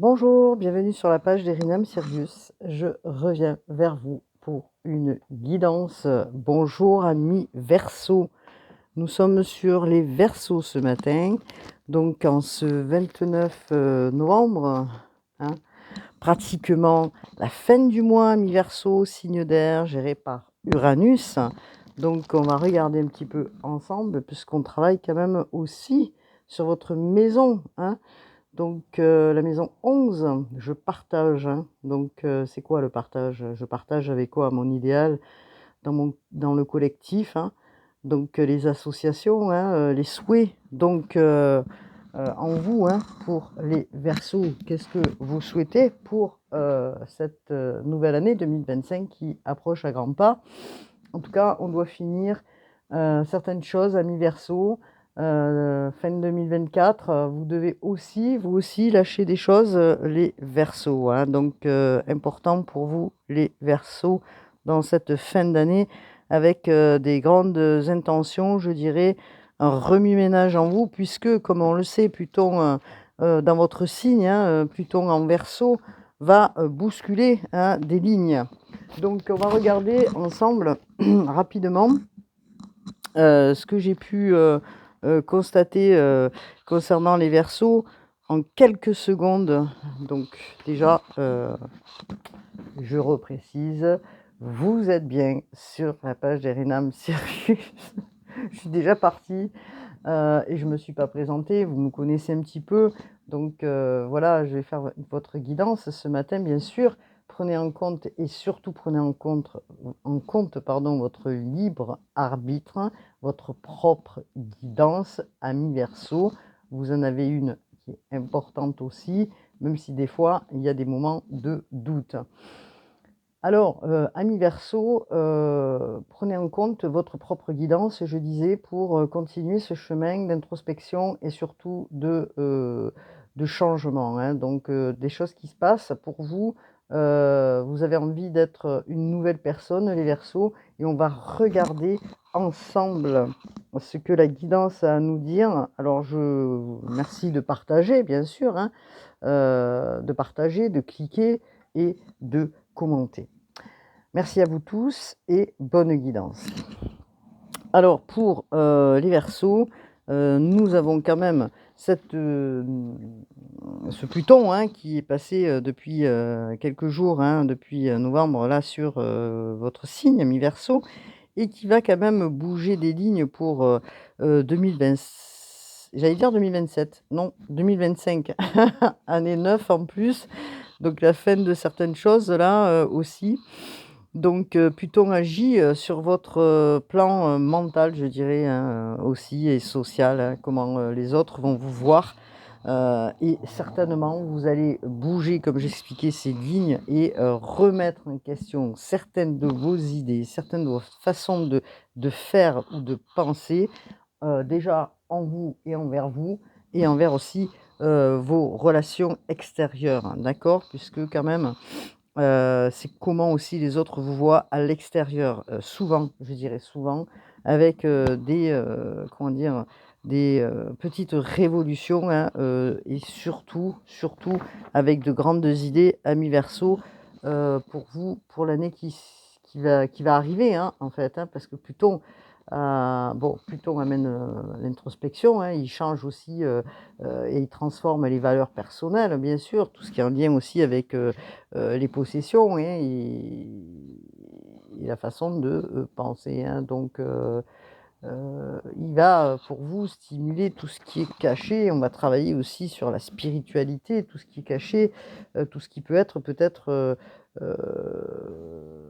Bonjour, bienvenue sur la page d'Erinam Sirius. Je reviens vers vous pour une guidance. Bonjour amis Verseau. Nous sommes sur les Verseaux ce matin, donc en ce 29 novembre, hein, pratiquement la fin du mois, amis Verseau, signe d'air géré par Uranus. Donc on va regarder un petit peu ensemble puisqu'on travaille quand même aussi sur votre maison, hein. Donc, la maison 11, je partage, hein. Donc, c'est quoi le partage? Je partage avec quoi? Mon idéal dans le collectif, hein. Donc, les associations, hein, les souhaits. Donc, en vous, hein, pour les Verseaux, qu'est-ce que vous souhaitez pour cette nouvelle année 2025 qui approche à grands pas? En tout cas, on doit finir certaines choses, amis Verseau. Fin 2024, vous devez aussi, vous aussi, lâcher des choses, les Verseaux, hein. Donc, important pour vous, les Verseaux, dans cette fin d'année, avec des grandes intentions, je dirais, un remue-ménage en vous, puisque, comme on le sait, Pluton, dans votre signe, hein, Pluton en Verseau, va bousculer, hein, des lignes. Donc, on va regarder ensemble rapidement ce que j'ai pu constater concernant les Verseaux en quelques secondes. Donc, déjà, je reprécise, vous êtes bien sur la page d'Erinam Sirius. Je suis déjà partie et je ne me suis pas présentée. Vous me connaissez un petit peu. Donc, voilà, je vais faire votre guidance ce matin, bien sûr. Prenez en compte et surtout prenez en compte, pardon, votre libre arbitre, votre propre guidance, ami Verseau. Vous en avez une qui est importante aussi, même si des fois, il y a des moments de doute. Alors, amis Verseau, prenez en compte votre propre guidance, je disais, pour continuer ce chemin d'introspection et surtout de changement, hein. Donc, des choses qui se passent pour vous. Vous avez envie d'être une nouvelle personne, les Verseaux, et on va regarder ensemble ce que la guidance a à nous dire. Alors, merci de partager, bien sûr, hein, de partager, de cliquer et de commenter. Merci à vous tous et bonne guidance. Alors pour les Verseaux, nous avons quand même ce Pluton, hein, qui est passé depuis quelques jours, hein, depuis novembre là sur votre signe, mi Verseau, et qui va quand même bouger des lignes pour 2020. J'allais dire 2027, non 2025, année 9 en plus, donc la fin de certaines choses là aussi. Donc, Pluton agit sur votre plan mental, je dirais, hein, aussi et social, hein, comment les autres vont vous voir. Et certainement, vous allez bouger, comme j'expliquais, ces lignes et remettre en question certaines de vos idées, certaines de vos façons de faire ou de penser, déjà en vous et envers aussi vos relations extérieures, hein, d'accord? Puisque quand même, c'est comment aussi les autres vous voient à l'extérieur, souvent, je dirais souvent, avec, comment dire? Des, petites révolutions, hein, et surtout avec de grandes idées, amis Verseau, pour vous, pour l'année qui va arriver, hein, en fait, hein, parce que Pluton amène, l'introspection, hein, il change aussi, et il transforme les valeurs personnelles, bien sûr, tout ce qui est en lien aussi avec, les possessions, hein, et la façon de penser, hein. Donc, il va pour vous stimuler tout ce qui est caché. On va travailler aussi sur la spiritualité, tout ce qui est caché, tout ce qui peut être peut-être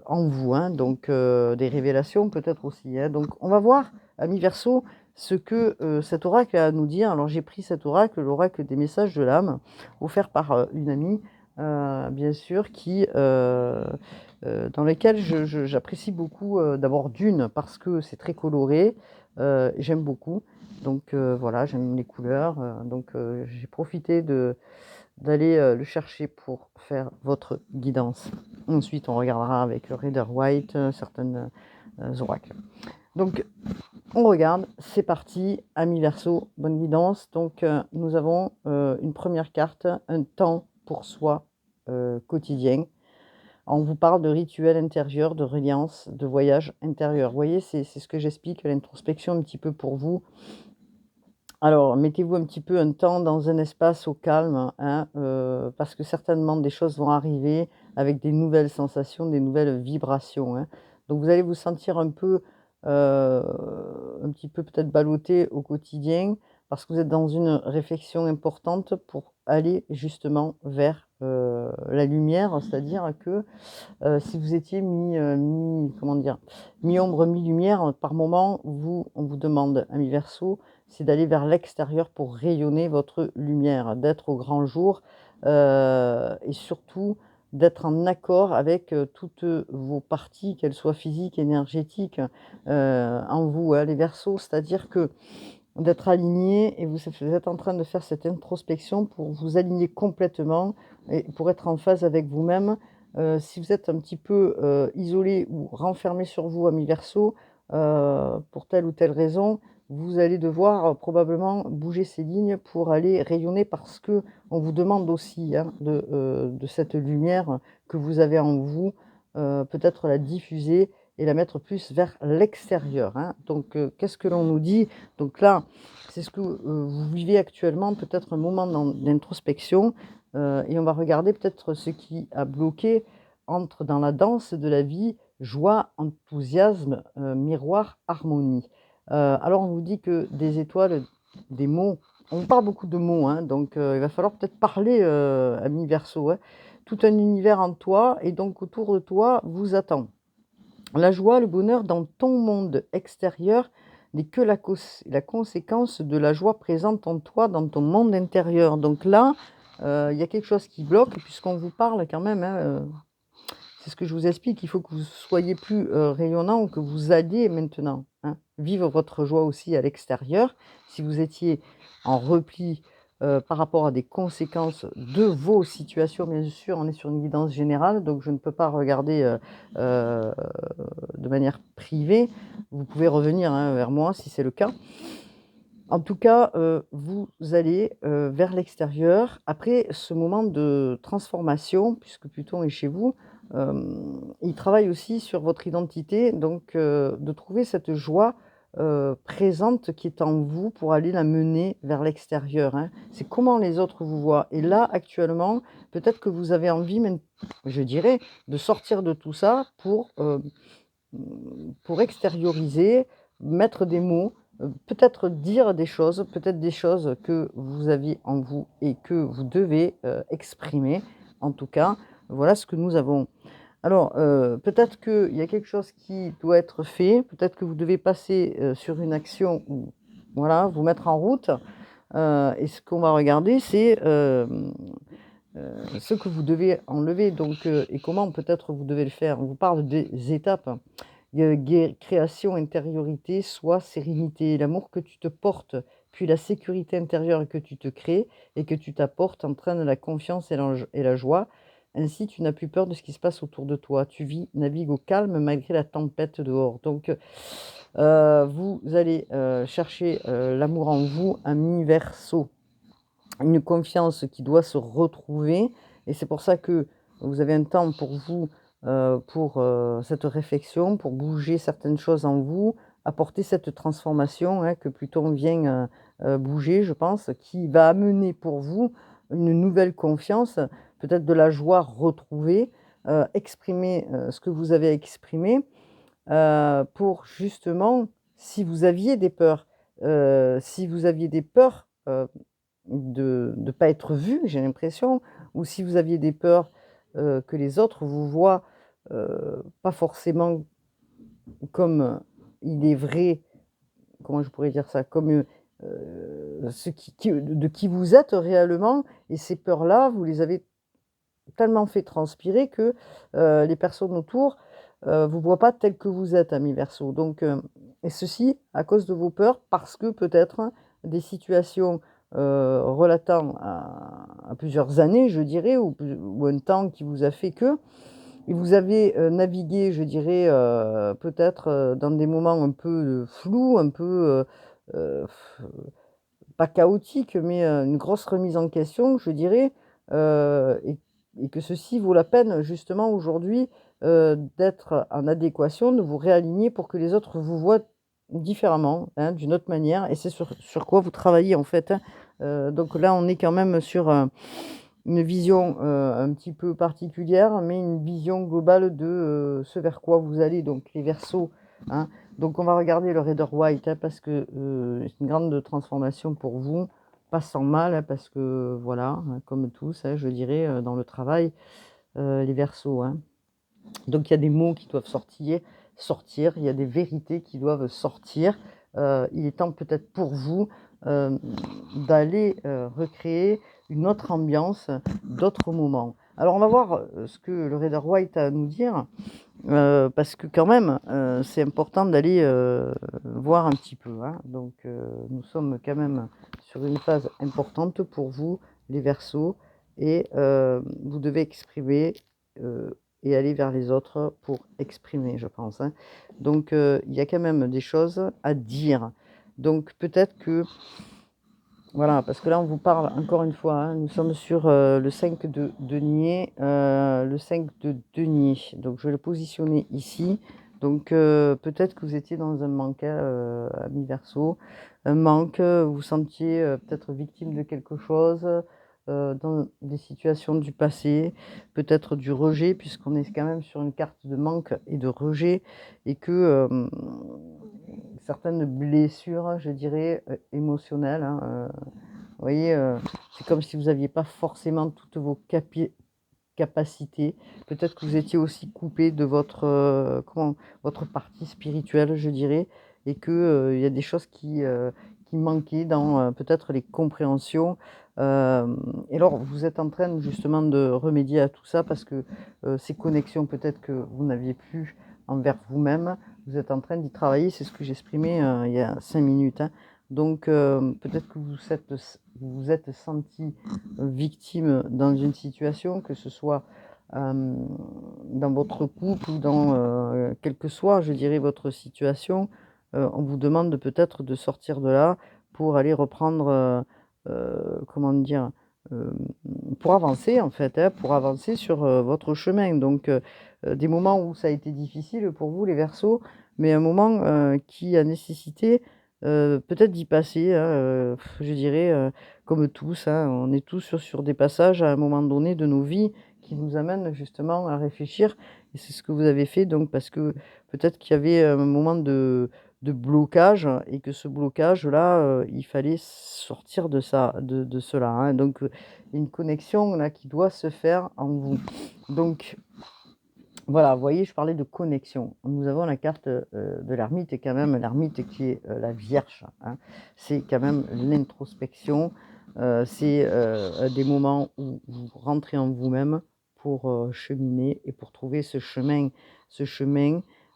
en vous, hein. Donc, des révélations peut-être aussi, hein. Donc, on va voir, amis Verseau, ce que cet oracle a à nous dire. Alors, j'ai pris cet oracle, l'oracle des messages de l'âme, offert par une amie, bien sûr, dans lequel j'apprécie beaucoup, d'abord d'une, parce que c'est très coloré, j'aime beaucoup. Donc voilà, j'aime les couleurs, donc j'ai profité d'aller, le chercher pour faire votre guidance. Ensuite, on regardera avec le Rider White, certaines, oracles. Donc on regarde, c'est parti, amis Verseau, bonne guidance. Donc nous avons, une première carte, un temps pour soi quotidien. On vous parle de rituels intérieurs, de reliance, de voyage intérieur. Vous voyez, c'est ce que j'explique, l'introspection un petit peu pour vous. Alors, mettez-vous un petit peu un temps dans un espace au calme, hein, parce que certainement des choses vont arriver avec des nouvelles sensations, des nouvelles vibrations, hein. Donc vous allez vous sentir un petit peu peut-être ballotté au quotidien, parce que vous êtes dans une réflexion importante pour aller justement vers, la lumière. C'est-à-dire que, si vous étiez comment dire? Mi-ombre, mi-lumière, par moment, on vous demande, amis Verseau, c'est d'aller vers l'extérieur pour rayonner votre lumière, d'être au grand jour, et surtout d'être en accord avec, toutes, vos parties, qu'elles soient physiques, énergétiques, en vous, hein, les Verseaux. C'est-à-dire que d'être aligné et vous êtes en train de faire cette introspection pour vous aligner complètement et pour être en phase avec vous-même. Si vous êtes un petit peu, isolé ou renfermé sur vous, amis Verseau, pour telle ou telle raison, vous allez devoir, probablement bouger ces lignes pour aller rayonner parce que on vous demande aussi, hein, de cette lumière que vous avez en vous, peut-être la diffuser et la mettre plus vers l'extérieur, hein. Donc, qu'est-ce que l'on nous dit? Donc là, c'est ce que, vous vivez actuellement, peut-être un moment d'introspection, et on va regarder peut-être ce qui a bloqué. Entre dans la danse de la vie, joie, enthousiasme, miroir, harmonie. Alors on vous dit que des étoiles, des mots, on parle beaucoup de mots, hein, donc il va falloir peut-être parler, ami Verseau, hein. Tout un univers en toi et donc autour de toi vous attend. La joie, le bonheur dans ton monde extérieur n'est que la conséquence de la joie présente en toi, dans ton monde intérieur. Donc là, il y a quelque chose qui bloque puisqu'on vous parle quand même, hein, c'est ce que je vous explique, il faut que vous soyez plus, rayonnant ou que vous alliez maintenant, hein, vivre votre joie aussi à l'extérieur. Si vous étiez en repli, par rapport à des conséquences de vos situations, bien sûr, on est sur une guidance générale, donc je ne peux pas regarder, heu, de manière privée. Vous pouvez revenir, hein, vers moi si c'est le cas. En tout cas, vous allez, vers l'extérieur. Après ce moment de transformation, puisque Pluton est chez vous, il travaille aussi sur votre identité, donc de trouver cette joie, présente qui est en vous pour aller la mener vers l'extérieur, hein. C'est comment les autres vous voient et là, actuellement, peut-être que vous avez envie même, je dirais, de sortir de tout ça pour extérioriser, mettre des mots, peut-être dire des choses, peut-être des choses que vous aviez en vous et que vous devez, exprimer. En tout cas, voilà ce que nous avons. Alors, peut-être qu'il y a quelque chose qui doit être fait, peut-être que vous devez passer, sur une action ou voilà, vous mettre en route, et ce qu'on va regarder, c'est, ce que vous devez enlever donc et comment peut-être vous devez le faire. On vous parle des étapes. Création, intériorité, soi, sérénité, l'amour que tu te portes, puis la sécurité intérieure que tu te crées et que tu t'apportes entraîne la confiance et la joie. Ainsi, tu n'as plus peur de ce qui se passe autour de toi. Tu vis, navigues au calme malgré la tempête dehors. Donc, vous allez chercher l'amour en vous, ami Verseau, une confiance qui doit se retrouver et c'est pour ça que vous avez un temps pour vous, pour, cette réflexion, pour bouger certaines choses en vous, apporter cette transformation, hein, que Pluton vient, bouger, je pense, qui va amener pour vous une nouvelle confiance, peut-être de la joie retrouvée, exprimer, ce que vous avez exprimé, pour justement, si vous aviez des peurs, si vous aviez des peurs, de ne pas être vu, j'ai l'impression, ou si vous aviez des peurs, que les autres vous voient, pas forcément comme, il est vrai, comment je pourrais dire ça? Comme, ce qui de qui vous êtes réellement et ces peurs-là, vous les avez tellement fait transpirer que, les personnes autour, vous voient pas tel que vous êtes, ami Verseau. Donc, et ceci à cause de vos peurs parce que peut-être des situations, relatant à plusieurs années, je dirais, ou un temps qui vous a fait que et vous avez, navigué, je dirais, peut-être, dans des moments un peu, flous, un peu, heu, pas chaotiques, mais, une grosse remise en question, je dirais, et que ceci vaut la peine justement aujourd'hui, d'être en adéquation, de vous réaligner pour que les autres vous voient différemment, hein, d'une autre manière et c'est sur quoi vous travaillez en fait, hein. Donc là, on est quand même sur, une vision, un petit peu particulière, mais une vision globale de, ce vers quoi vous allez, donc les Verseaux, hein. Donc on va regarder le Rider White, hein, parce que, c'est une grande transformation pour vous, pas sans mal, hein, parce que voilà, hein, comme tous, hein, je dirais, dans le travail, les Verseaux, hein. Donc il y a des mots qui doivent sortir, il y a des vérités qui doivent sortir. Il est temps peut-être pour vous, hem, d'aller, recréer une autre ambiance, d'autres moments. Alors on va voir, ce que le Rider White a à nous dire, parce que quand même, c'est important d'aller, voir un petit peu, hein. Donc nous sommes quand même sur une phase importante pour vous, les Verseaux et vous devez exprimer, et aller vers les autres pour exprimer, je pense, hein. Donc il y a quand même des choses à dire. Donc peut-être que voilà, parce que là, on vous parle encore une fois, hein, nous sommes sur, le 5 de denier, le 5 de denier. Donc je vais le positionner ici. Donc peut-être que vous étiez dans un manque, hein, amis Verseau, un manque, vous vous sentiez, peut-être victime de quelque chose, dans des situations du passé, peut-être du rejet puisqu'on est quand même sur une carte de manque et de rejet et que, certaines blessures, je dirais, émotionnelles, hein, vous voyez, c'est comme si vous aviez pas forcément toutes vos capacités. Peut-être que vous étiez aussi coupé de votre, votre partie spirituelle, je dirais et que, il y a des choses qui manquaient dans, peut-être les compréhensions, et alors vous êtes en train justement de remédier à tout ça parce que, ces connexions peut-être que vous n'aviez plus envers vous-même, vous êtes en train d'y travailler, c'est ce que j'exprimais, il y a 5 minutes, hein. Donc, peut-être que vous vous êtes senti victime dans une situation, que ce soit, dans votre couple ou dans, quelle que soit, je dirais, votre situation, on vous demande peut-être de sortir de là pour aller reprendre, comment dire? Hem, pour avancer en fait, hein, pour avancer sur, votre chemin. Donc, des moments où ça a été difficile pour vous les Verseaux, mais un moment, qui a nécessité, peut-être d'y passer, hein, je dirais, comme tous, hein, on est tous sur des passages à un moment donné de nos vies qui nous amènent justement à réfléchir et c'est ce que vous avez fait donc parce que peut-être qu'il y avait un moment de blocage et que ce blocage-là, il fallait sortir de ça de cela, hein. Donc, il y a une connexion là qui doit se faire en vous. Donc voilà, vous voyez, je parlais de connexion. Nous avons la carte, de l'ermite et quand même l'ermite qui est, la Vierge, hein. C'est quand même l'introspection, c'est, des moments où vous rentrez en vous-même pour, cheminer et pour trouver ce chemin.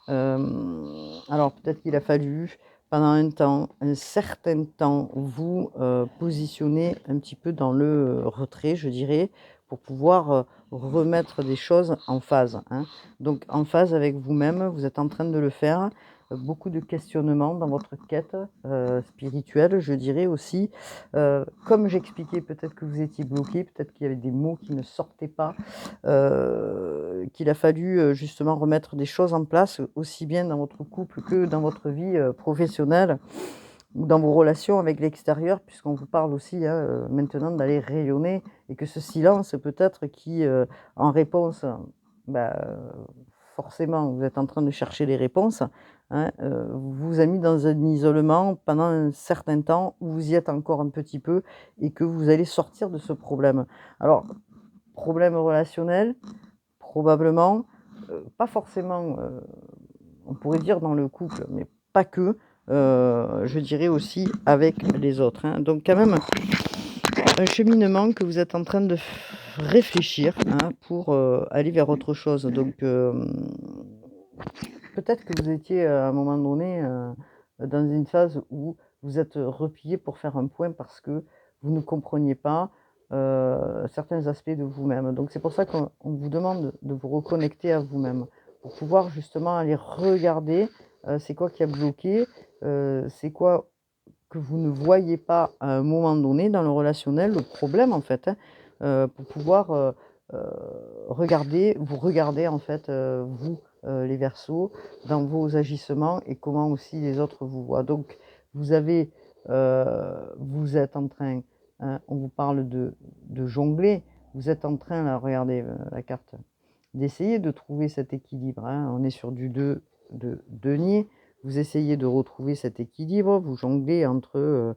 Alors peut-être qu'il a fallu pendant un temps, un certain temps, vous, positionner un petit peu dans le, retrait, je dirais, pour pouvoir, remettre des choses en phase, hein. Donc en phase avec vous-même, vous êtes en train de le faire. Beaucoup de questionnements dans votre quête, spirituelle, je dirais aussi. Comme j'expliquais, peut-être que vous étiez bloqué, peut-être qu'il y avait des mots qui ne sortaient pas, qu'il a fallu, justement remettre des choses en place, aussi bien dans votre couple que dans votre vie, professionnelle ou dans vos relations avec l'extérieur, puisqu'on vous parle aussi, hein, maintenant d'aller rayonner et que ce silence peut-être qui, en réponse, bah, forcément vous êtes en train de chercher les réponses, hein, vous a mis dans un isolement pendant un certain temps où vous y êtes encore un petit peu et que vous allez sortir de ce problème. Alors, problème relationnel, probablement, pas forcément, on pourrait dire dans le couple, mais pas que, je dirais aussi avec les autres, hein. Donc quand même un cheminement que vous êtes en train de réfléchir, hein, pour, aller vers autre chose. Donc, peut-être que vous étiez, à un moment donné, dans une phase où vous êtes replié pour faire un point parce que vous ne compreniez pas, certains aspects de vous-même. Donc c'est pour ça qu'on vous demande de vous reconnecter à vous-même, pour pouvoir justement aller regarder, c'est quoi qui a bloqué, c'est quoi que vous ne voyez pas à un moment donné dans le relationnel, le problème en fait, hein. pour pouvoir, vous regarder en fait, vous, les Verseaux, dans vos agissements et comment aussi les autres vous voient. Donc vous avez, vous êtes en train, hein, on vous parle de jongler, vous êtes en train là, regardez, la carte, d'essayer de trouver cet équilibre, hein. On est sur du 2 de denier, vous essayez de retrouver cet équilibre, vous jonglez entre,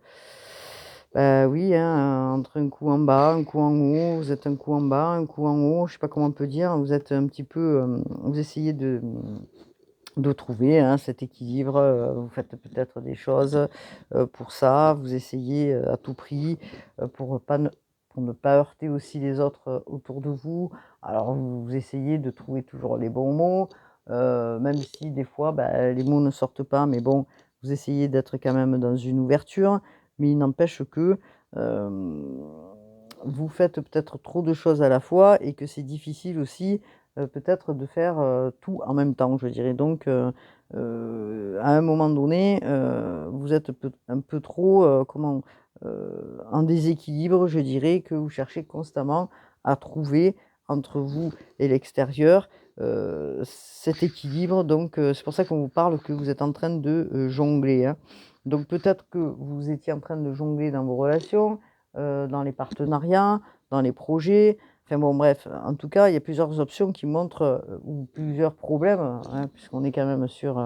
bah, oui, hein, entre un coup en bas, un coup en haut, vous êtes un coup en bas, un coup en haut, je sais pas comment on peut dire, vous êtes un petit peu, vous essayez de trouver, hein, cet équilibre, vous faites peut-être des choses, pour ça, vous essayez, à tout prix, pour ne pas heurter aussi les autres, autour de vous. Alors vous essayez de trouver toujours les bons mots, même si des fois, bah, les mots ne sortent pas, mais bon, vous essayez d'être quand même dans une ouverture, mais il n'empêche que, hem, vous faites peut-être trop de choses à la fois et que c'est difficile aussi, peut-être de faire, tout en même temps, je dirais. Donc à un moment donné, vous êtes un peu trop, en déséquilibre, je dirais, que vous cherchez constamment à trouver entre vous et l'extérieur, cet équilibre. Donc c'est pour ça qu'on vous parle que vous êtes en train de, jongler, hein. Donc peut-être que vous étiez en train de jongler dans vos relations, dans les partenariats, dans les projets. Enfin bon, bref, en tout cas, il y a plusieurs options qui montrent, ou plusieurs problèmes, hein, puisqu'on est quand même sur,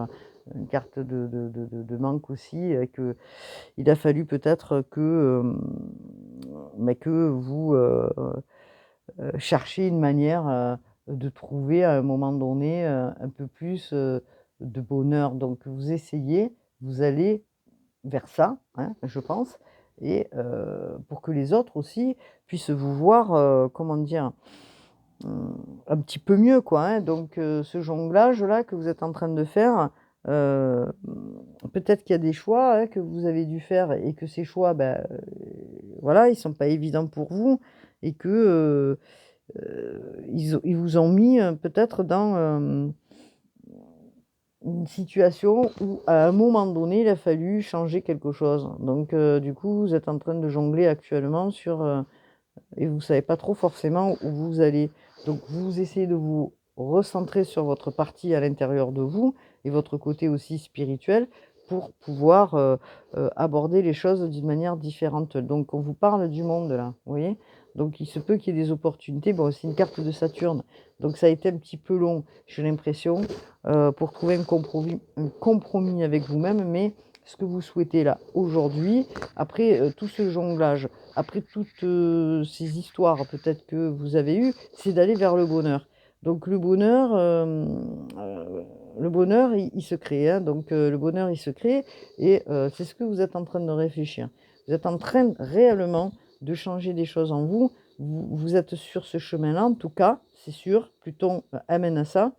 une carte de manque aussi, qu'il a fallu peut-être que, mais que vous, cherchiez une manière, de trouver à un moment donné, un peu plus, de bonheur. Donc vous essayez, vous allez vers ça, hein, je pense et pour que les autres aussi puissent vous voir, comment dire? Un petit peu mieux quoi, hein, donc ce jonglage-là que vous êtes en train de faire, peut-être qu'il y a des choix, hein, que vous avez dû faire et que ces choix, bah, voilà, ils sont pas évidents pour vous et que, ils vous ont mis, peut-être dans, une situation où à un moment donné, il a fallu changer quelque chose. Donc du coup, vous êtes en train de jongler actuellement sur, et vous savez pas trop forcément où vous allez. Donc vous essayez de vous recentrer sur votre partie à l'intérieur de vous et votre côté aussi spirituel pour pouvoir, aborder les choses d'une manière différente. Donc on vous parle du monde là, vous voyez? Donc il se peut qu'il y ait des opportunités. Bon, c'est une carte de Saturne, donc ça a été un petit peu long, j'ai l'impression, pour trouver un compromis avec vous-même, mais ce que vous souhaitez là, aujourd'hui, après, tout ce jonglage, après toutes, ces histoires peut-être que vous avez eues, c'est d'aller vers le bonheur. Donc le bonheur il se crée, hein, donc le bonheur il se crée et c'est ce que vous êtes en train de réfléchir. Vous êtes en train réellement de changer des choses en vous. Vous êtes sur ce chemin-là en tout cas, c'est sûr, Pluton, amène à ça,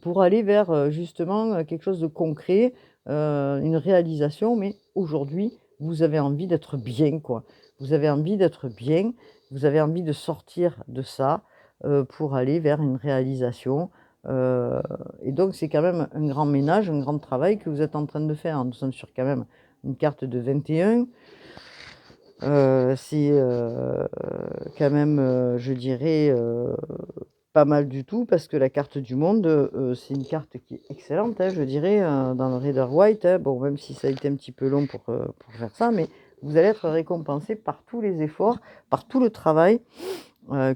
pour aller vers, justement, quelque chose de concret, une réalisation. Mais aujourd'hui, vous avez envie d'être bien, quoi. Vous avez envie d'être bien, vous avez envie de sortir de ça, pour aller vers une réalisation, heu et donc c'est quand même un grand ménage, un grand travail que vous êtes en train de faire. Nous sommes sur quand même une carte de 21. C'est, quand même, je dirais, pas mal du tout parce que la carte du monde, c'est une carte qui est excellente, hein, je dirais, dans le Rider-Waite, hein. Bon, même si ça a été un petit peu long pour faire ça, mais vous allez être récompensé par tous les efforts, par tout le travail,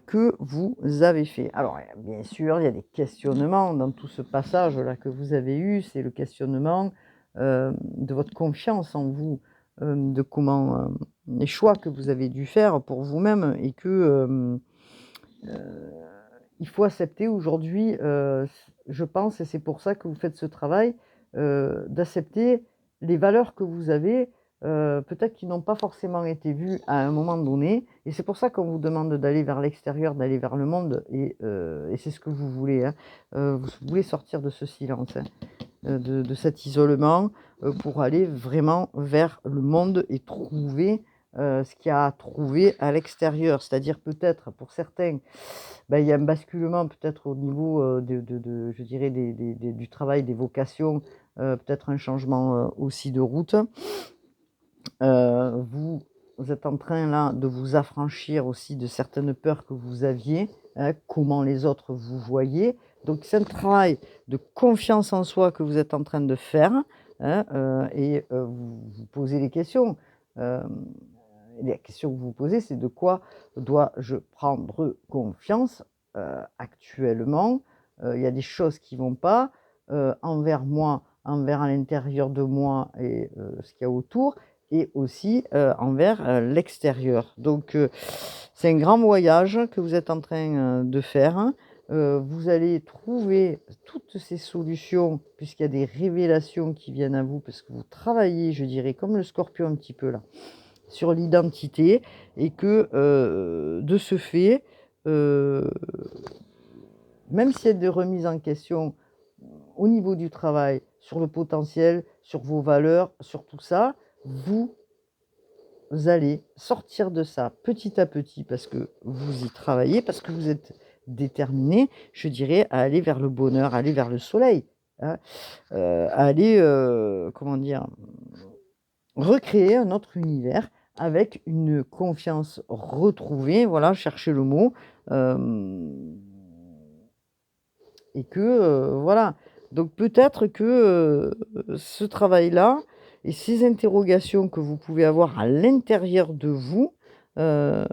que vous avez fait. Alors, bien sûr, il y a des questionnements dans tout ce passage-là que vous avez eu. C'est le questionnement, de votre confiance en vous, de comment, les choix que vous avez dû faire pour vous-même et que, heu, il faut accepter aujourd'hui, je pense et c'est pour ça que vous faites ce travail, d'accepter les valeurs que vous avez, peut-être qui n'ont pas forcément été vues à un moment donné et c'est pour ça qu'on vous demande d'aller vers l'extérieur, d'aller vers le monde et c'est ce que vous voulez, hein. Vous voulez sortir de ce silence, hein, de cet isolement, pour aller vraiment vers le monde et trouver, ce qu'il y a à trouver à l'extérieur. C'est-à-dire peut-être pour certains, bah, il y a un basculement peut-être au niveau, de je dirais du travail, des vocations, peut-être un changement, aussi de route. Vous vous êtes en train là de vous affranchir aussi de certaines peurs que vous aviez, hein, comment les autres vous voyaient. Donc c'est un travail de confiance en soi que vous êtes en train de faire, hein, vous vous posez les questions. Les questions que vous vous posez, c'est de quoi dois-je prendre confiance actuellement? Il y a des choses qui vont pas envers moi, envers à l'intérieur de moi et ce qu'il y a autour, et aussi envers l'extérieur. Donc c'est un grand voyage que vous êtes en train de faire, hein. Vous allez trouver toutes ces solutions, puisqu'il y a des révélations qui viennent à vous, parce que vous travaillez, je dirais, comme le scorpion un petit peu là, sur l'identité, et que de ce fait, euh, même s'il y a des remises en question au niveau du travail, sur le potentiel, sur vos valeurs, sur tout ça, vous allez sortir de ça petit à petit parce que vous y travaillez, parce que vous êtes déterminé, je dirais, à aller vers le bonheur, à aller vers le soleil, hein, à aller, comment dire, recréer un autre univers avec une confiance retrouvée, voilà, chercher le mot, et que, voilà. Donc peut-être que ce travail-là et ces interrogations que vous pouvez avoir à l'intérieur de vous, euh,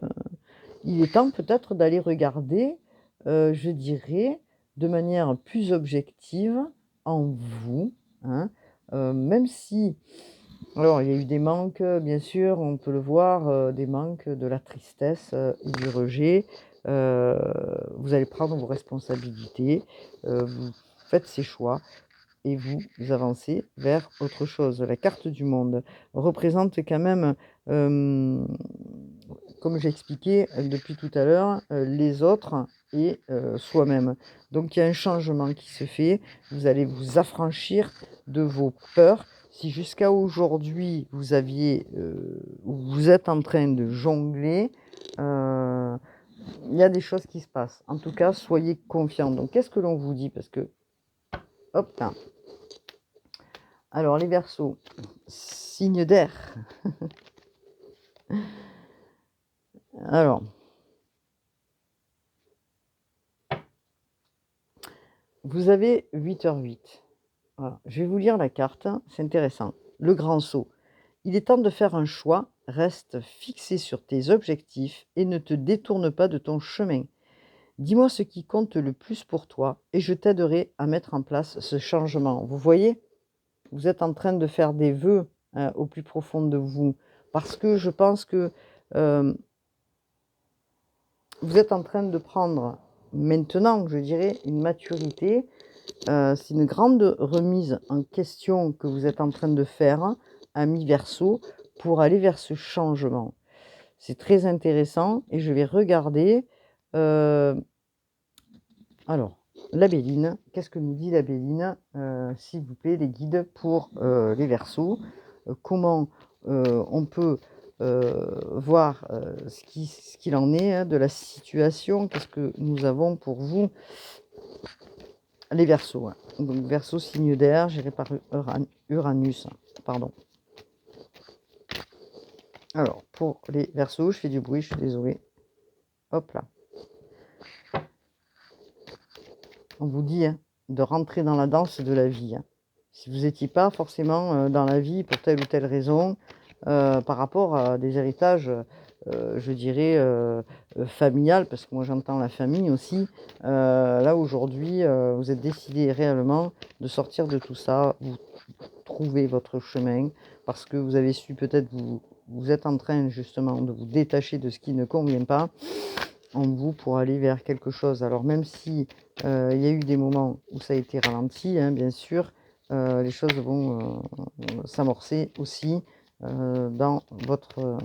il est temps peut-être d'aller regarder, je dirais, de manière plus objective en vous, hein, même si, alors il y a eu des manques, bien sûr, on peut le voir, des manques, de la tristesse et du rejet. Euh, Vous allez prendre vos responsabilités, vous faites ces choix et vous avancez vers autre chose. La carte du monde représente quand même, comme j'ai expliqué depuis tout à l'heure, les autres et soi-même. Donc il y a un changement qui se fait. Vous allez vous affranchir de vos peurs. Si jusqu'à aujourd'hui vous aviez, vous êtes en train de jongler, euh, il y a des choses qui se passent. En tout cas, soyez confiants. Donc qu'est-ce que l'on vous dit? Parce que, hop là. Alors les Verseaux, signe d'air. Alors, vous avez 8h08. Voilà. Je vais vous lire la carte, c'est intéressant. Le grand saut. Il est temps de faire un choix. Reste fixé sur tes objectifs et ne te détourne pas de ton chemin. Dis-moi ce qui compte le plus pour toi et je t'aiderai à mettre en place ce changement. Vous voyez, vous êtes en train de faire des vœux au plus profond de vous, parce que je pense que euh, vous êtes en train de prendre maintenant, je dirais, une maturité. C'est une grande remise en question que vous êtes en train de faire, ami Verseau, pour aller vers ce changement. C'est très intéressant et je vais regarder. euh, alors, la Béline, qu'est-ce que nous dit la Béline, s'il vous plaît, les guides pour les Verseaux. Comment on peut voir ce qu'il en est, hein, de la situation, qu'est-ce que nous avons pour vous, les Verseaux, hein. Donc Verseau, signe d'air, géré par Uranus, pardon. Alors, pour les Verseaux, je fais du bruit, je suis désolée. Hop là. On vous dit, hein, de rentrer dans la danse de la vie, hein. Si vous n'étiez pas forcément dans la vie pour telle ou telle raison, par rapport à des héritages, je dirais, familial, parce que moi j'entends la famille aussi, là aujourd'hui, vous êtes décidé réellement de sortir de tout ça, vous trouvez votre chemin, parce que vous avez su peut-être vous êtes en train justement de vous détacher de ce qui ne convient pas en vous pour aller vers quelque chose. Alors même si il y a eu des moments où ça a été ralenti, hein, bien sûr, les choses vont s'amorcer aussi dans votre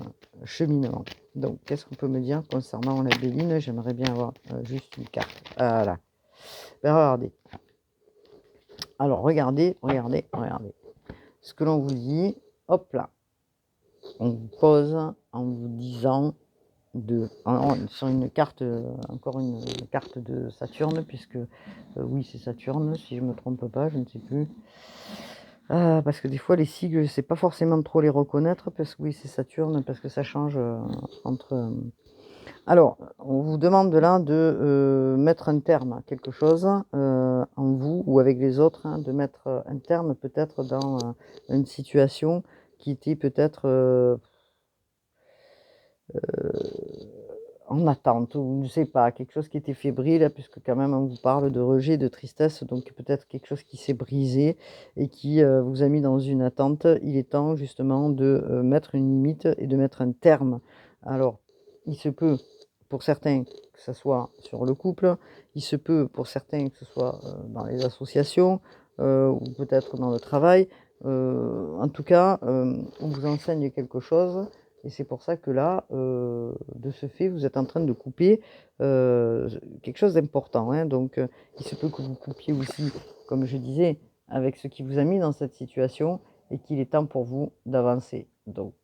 cheminement. Donc, qu'est-ce qu'on peut me dire concernant la Béline? J'aimerais bien avoir juste une carte. Voilà. Ben, regardez. Alors, regardez. Ce que l'on vous dit, hop là. On vous pose en vous disant sur une carte, encore une carte de Saturne, puisque oui, c'est Saturne, si je ne me trompe pas, je ne sais plus. Parce que des fois les sigles, je sais pas forcément trop les reconnaître parce que oui, c'est Saturne, parce que ça change, entre, alors, on vous demande là de, mettre un terme à quelque chose, en vous ou avec les autres, hein, de mettre, un terme peut-être dans, une situation qui était peut-être, en attente ou je sais pas, quelque chose qui était fébrile puisque quand même on vous parle de rejet, de tristesse, donc peut-être quelque chose qui s'est brisé et qui, vous a mis dans une attente. Il est temps justement de, mettre une limite et de mettre un terme. Alors, il se peut pour certains que ça soit sur le couple, il se peut pour certains que ce soit, dans les associations, ou peut-être dans le travail. En tout cas, on vous enseigne quelque chose et c'est pour ça que là, de ce fait, vous êtes en train de couper, quelque chose d'important, hein. Donc, il se peut que vous coupiez aussi, comme je disais, avec ce qui vous a mis dans cette situation et qu'il est temps pour vous d'avancer. Donc,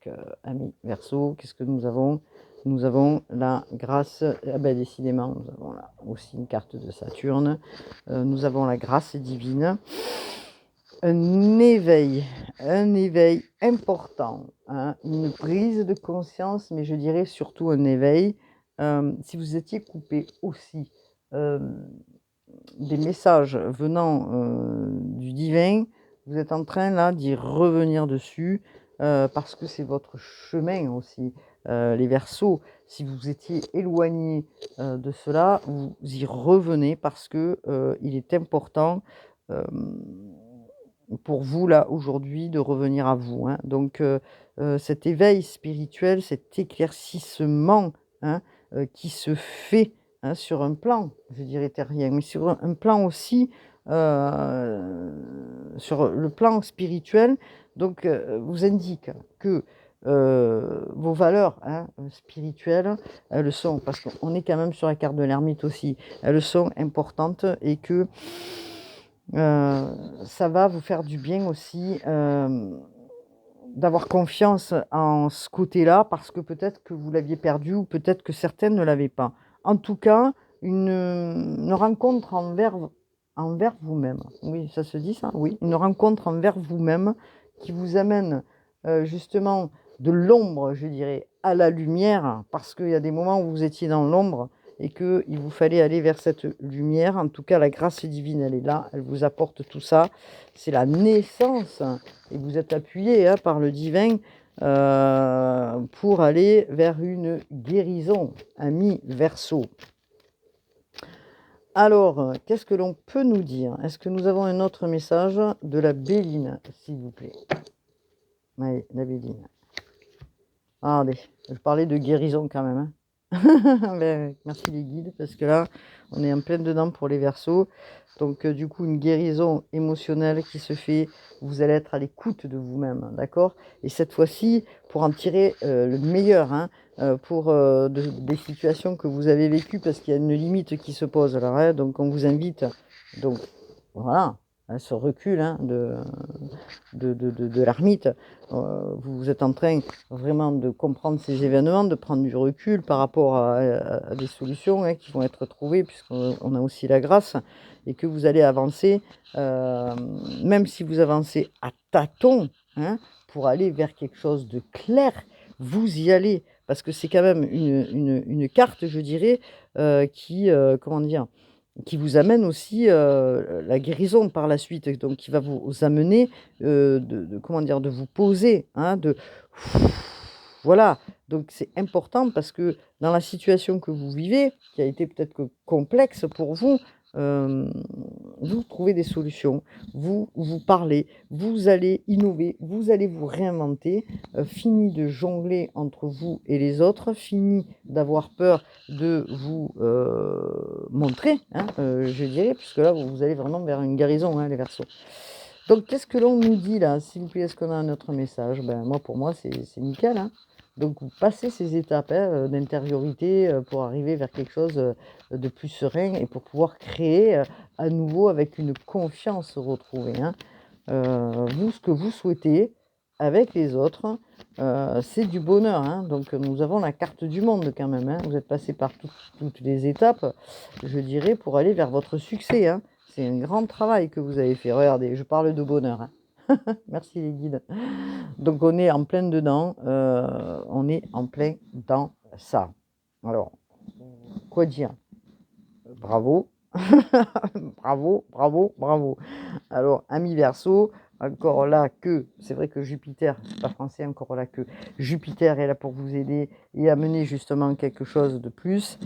amis Verseau, qu'est-ce que nous avons? Nous avons la grâce, ah ben décidément, nous avons là aussi une carte de Saturne. Nous avons la grâce divine. Un éveil important, hein, une prise de conscience, mais je dirais surtout un éveil. Si vous étiez coupé aussi, des messages venant, du divin, vous êtes en train là d'y revenir dessus, parce que c'est votre chemin aussi, les Verseaux. Si vous étiez éloignés, de cela, vous y revenez parce que, il est important, hem pour vous là aujourd'hui de revenir à vous, hein. Donc, cet éveil spirituel, cet éclaircissement, hein, qui se fait, hein, sur un plan, je dirais terrien, mais sur un plan aussi, sur le plan spirituel, donc, vous indique que, vos valeurs, hein, spirituelles, elles sont parce qu'on est quand même sur la carte de l'ermite aussi, elles sont importantes et que ça va vous faire du bien aussi, d'avoir confiance en ce côté-là, parce que peut-être que vous l'aviez perdu ou peut-être que certaines ne l'avaient pas. En tout cas, une rencontre envers vous-même. Oui, ça se dit ça? Oui, une rencontre envers vous-même qui vous amène, justement de l'ombre, je dirais, à la lumière, parce qu'il y a des moments où vous étiez dans l'ombre et qu'il vous fallait aller vers cette lumière. En tout cas, la grâce divine, elle est là, elle vous apporte tout ça. C'est la naissance et vous êtes appuyé, hein, par le divin, pour aller vers une guérison, ami Verseau. Alors, qu'est-ce que l'on peut nous dire? Est-ce que nous avons un autre message de la Béline, s'il vous plaît? Oui, la Béline. Ah, allez, je parlais de guérison quand même, hein. Beh, merci les guides, parce que là, on est en plein dedans pour les Verseaux. Donc, du coup, une guérison émotionnelle qui se fait. Vous allez être à l'écoute de vous-même, d'accord? Et cette fois-ci, pour en tirer, le meilleur, hein, pour, des situations que vous avez vécues, parce qu'il y a une limite qui se pose là, hein. Donc on vous invite, donc voilà, à ce recul, hein, de l'ermite. Vous êtes en train vraiment de comprendre ces événements, de prendre du recul par rapport à des solutions, hein, qui vont être trouvées puisqu'on a aussi la grâce et que vous allez avancer, même si vous avancez à tâtons, hein, pour aller vers quelque chose de clair, vous y allez. Parce que c'est quand même une carte, je dirais, qui, comment dire? Qui vous amène aussi, la guérison par la suite, donc qui va vous amener, de comment dire? De vous poser, hein, voilà, donc c'est important parce que dans la situation que vous vivez, qui a été peut-être que complexe pour vous, hem, vous trouvez des solutions, vous parlez, vous allez innover, vous allez vous réinventer, fini de jongler entre vous et les autres, fini d'avoir peur de vous, montrer, hein, je dirais, puisque là, vous allez vraiment vers une guérison, hein, les Verseaux. Donc qu'est-ce que l'on nous dit là, s'il vous plaît? Est-ce qu'on a un autre message? Ben, moi, pour moi, c'est nickel, hein. Donc vous passez ces étapes, hein, d'intériorité, pour arriver vers quelque chose, de plus serein et pour pouvoir créer, à nouveau avec une confiance retrouvée, hein. Vous, ce que vous souhaitez avec les autres, c'est du bonheur, hein. Donc nous avons la carte du monde quand même, hein. Vous êtes passé par toutes les étapes, je dirais, pour aller vers votre succès, hein. C'est un grand travail que vous avez fait. Regardez, je parle de bonheur, hein. Merci les guides. Donc on est en plein dedans, on est en plein dans ça. Alors, quoi dire? Bravo, bravo, bravo, bravo. Alors, ami Verseau, encore là que, c'est vrai que Jupiter, c'est pas français, encore là que Jupiter est là pour vous aider et amener justement quelque chose de plus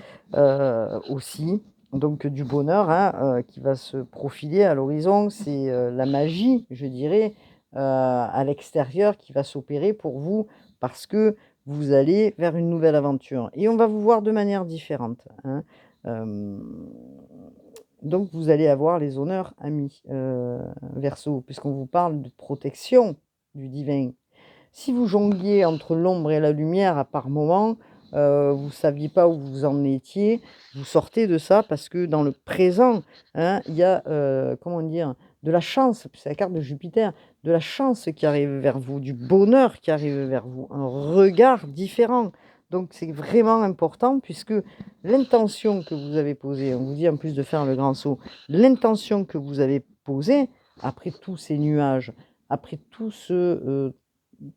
aussi. Donc du bonheur qui va se profiler à l'horizon, c'est la magie, je dirais, à l'extérieur qui va s'opérer pour vous parce que vous allez vers une nouvelle aventure. Et on va vous voir de manière différente, hein. Donc vous allez avoir les honneurs, amis Verseau, puisqu'on vous parle de protection du divin. Si vous jongliez entre l'ombre et la lumière à par moments, vous ne saviez pas où vous en étiez, vous sortez de ça parce que dans le présent, hein, il y a, comment dire? De la chance, c'est la carte de Jupiter, de la chance qui arrive vers vous, du bonheur qui arrive vers vous, un regard différent. Donc c'est vraiment important puisque l'intention que vous avez posée, on vous dit en plus de faire le grand saut, l'intention que vous avez posée après tous ces nuages, après tout ce,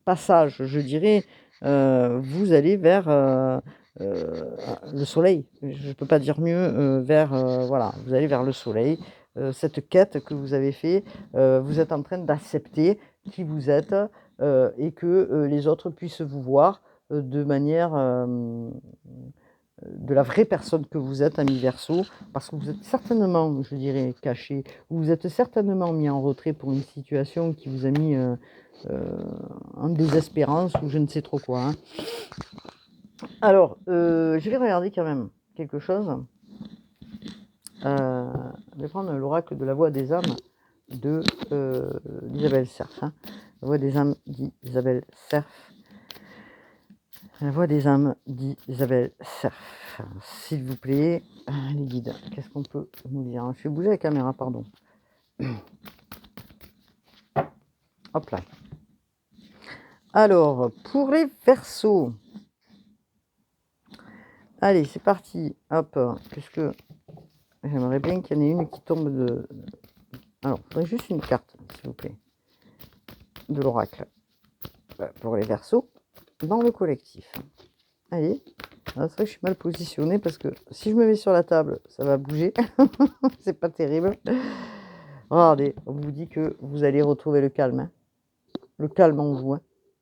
passage, je dirais, vous allez vers, le soleil. Je ne peux pas dire mieux, vers, voilà, vous allez vers le soleil. Cette quête que vous avez fait, vous êtes en train d'accepter qui vous êtes, et que, les autres puissent vous voir, de manière, de la vraie personne que vous êtes, ami Verseau, parce que vous êtes certainement, je dirais, caché, ou vous êtes certainement mis en retrait pour une situation qui vous a mis, en désespérance ou je ne sais trop quoi, hein. Alors, je vais regarder quand même quelque chose. Je vais prendre l'oracle de la voix des âmes de d'Isabelle Cerf, hein. La voix des âmes d'Isabelle Cerf. La voix des âmes d'Isabelle Cerf. S'il vous plaît, les guides, qu'est-ce qu'on peut nous dire? Je vais bouger la caméra, pardon. Hop là. Alors, pour les Verseaux, allez, c'est parti. Hop, puisque j'aimerais bien qu'il y en ait une qui tombe de... Alors, il faudrait juste une carte, s'il vous plaît, de l'oracle pour les Verseaux dans le collectif. Allez, c'est vrai que je suis mal positionnée parce que si je me mets sur la table, ça va bouger. C'est pas terrible. Regardez, on vous dit que vous allez retrouver le calme, hein. Le calme en vous, hein.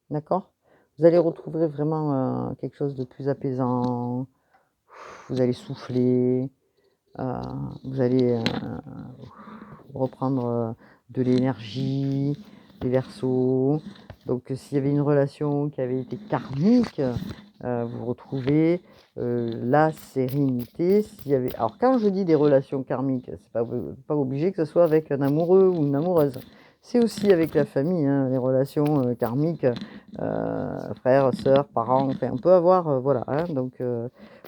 D'accord? Vous allez retrouver vraiment quelque chose de plus apaisant. Vous allez souffler. Vous allez reprendre de l'énergie, les Verseaux. Donc s'il y avait une relation qui avait été karmique, vous retrouvez la sérénité. S'il y avait... Alors quand je dis des relations karmiques, c'est pas obligé que ce soit avec un amoureux ou une amoureuse. C'est aussi avec la famille, hein, les relations karmiques, frères, sœurs, parents, enfin on peut avoir, voilà, hein, donc